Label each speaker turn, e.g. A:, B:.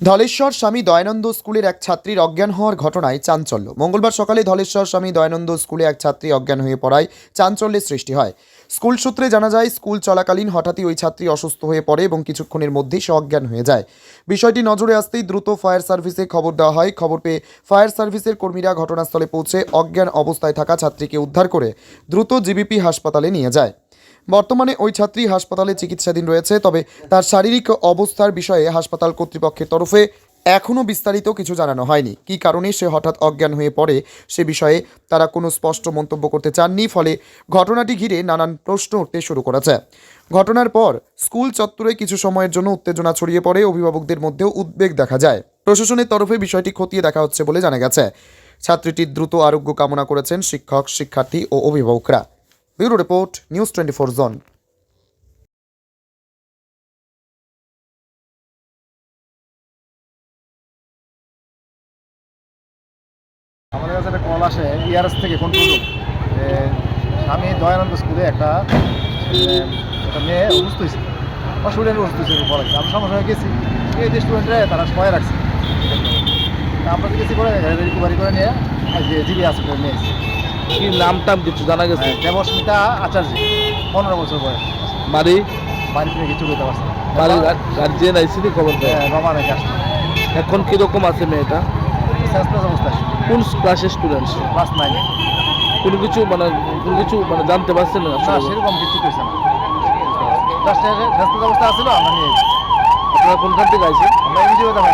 A: ধলেশ্বর স্বামী দয়ানন্দ স্কুলের এক ছাত্রীর অজ্ঞান হওয়ার ঘটনায় চাঞ্চল্য। মঙ্গলবার সকালে ধলেশ্বর স্বামী দয়ানন্দ স্কুলে এক ছাত্রী অজ্ঞান হয়ে পড়ায় চাঞ্চল্যের সৃষ্টি হয়। স্কুল সূত্রে জানা যায়, স্কুল চলাকালীন হঠাৎই ওই ছাত্রী অসুস্থ হয়ে পড়ে এবং কিছুক্ষণের মধ্যেই সে অজ্ঞান হয়ে যায়। বিষয়টি নজরে আসতেই দ্রুত ফায়ার সার্ভিসে খবর দেওয়া হয়। খবর পেয়ে ফায়ার সার্ভিসের কর্মীরা ঘটনাস্থলে পৌঁছে অজ্ঞান অবস্থায় থাকা ছাত্রীকে উদ্ধার করে দ্রুত জিবিপি হাসপাতালে নিয়ে যায়। বর্তমানে ওই ছাত্রী হাসপাতালে চিকিৎসাধীন রয়েছে। তবে তার শারীরিক অবস্থার বিষয়ে হাসপাতাল কর্তৃপক্ষের তরফে এখনও বিস্তারিত কিছু জানানো হয়নি। কী কারণে সে হঠাৎ অজ্ঞান হয়ে পড়ে সে বিষয়ে তারা কোনো স্পষ্ট মন্তব্য করতে চাননি। ফলে ঘটনাটি ঘিরে নানান প্রশ্ন উঠতে শুরু করেছে। ঘটনার পর স্কুল চত্বরে কিছু সময়ের জন্য উত্তেজনা ছড়িয়ে পড়ে, অভিভাবকদের মধ্যেও উদ্বেগ দেখা যায়। প্রশাসনের তরফে বিষয়টি খতিয়ে দেখা হচ্ছে বলে জানা গেছে। ছাত্রীটির দ্রুত আরোগ্য কামনা করেছেন শিক্ষক, শিক্ষার্থী ও অভিভাবকরা। ব্যুরো রিপোর্ট, নিউজ 24 জন।
B: আমাদের কাছে একটা কল আসে ইয়ারএস থেকে কন্ট্রোল রুম। আমি দয়ানন্দ স্কুলে একটা মেয়ে অসুস্থ হয়েছে, আমার স্টুডেন্ট অসুস্থ হয়েছে বলা যায়। আমি সঙ্গে সঙ্গে গেছি, এই যে স্টুডেন্টরা তারা সবাই রাখছে। আমরা গেছি করে রিকভারি করে নিয়ে জিবি হসপিটালে নিয়ে এসেছি।
C: কি নামটা কিছু জানা গেছে?
B: দেবস্মিতা আচার্য, 15 বছর বয়স।
C: বাড়ি
B: বাড়ি থেকে কিছু করতে পারছে না।
C: বাড়ির গার্জিয়ান আইসিডি খবর দেয়।
B: বাবা নাকি আসছে
C: এখন কিরকম আছে মেয়েটা?
B: সেন্সলেস অবস্থায়,
C: কোন ক্লাসের স্টুডেন্ট?
B: ক্লাস 9।
C: কোনো কিছু জানতে পারছেন না?
B: না, সেরকম কিছু পেয়েছে না, জাস্ট সেন্সলেস অবস্থা আসছিল। আমরা নিয়ে
C: আপনারা কোনখান থেকে আইছেন?
B: আমরা এনজিও দেখা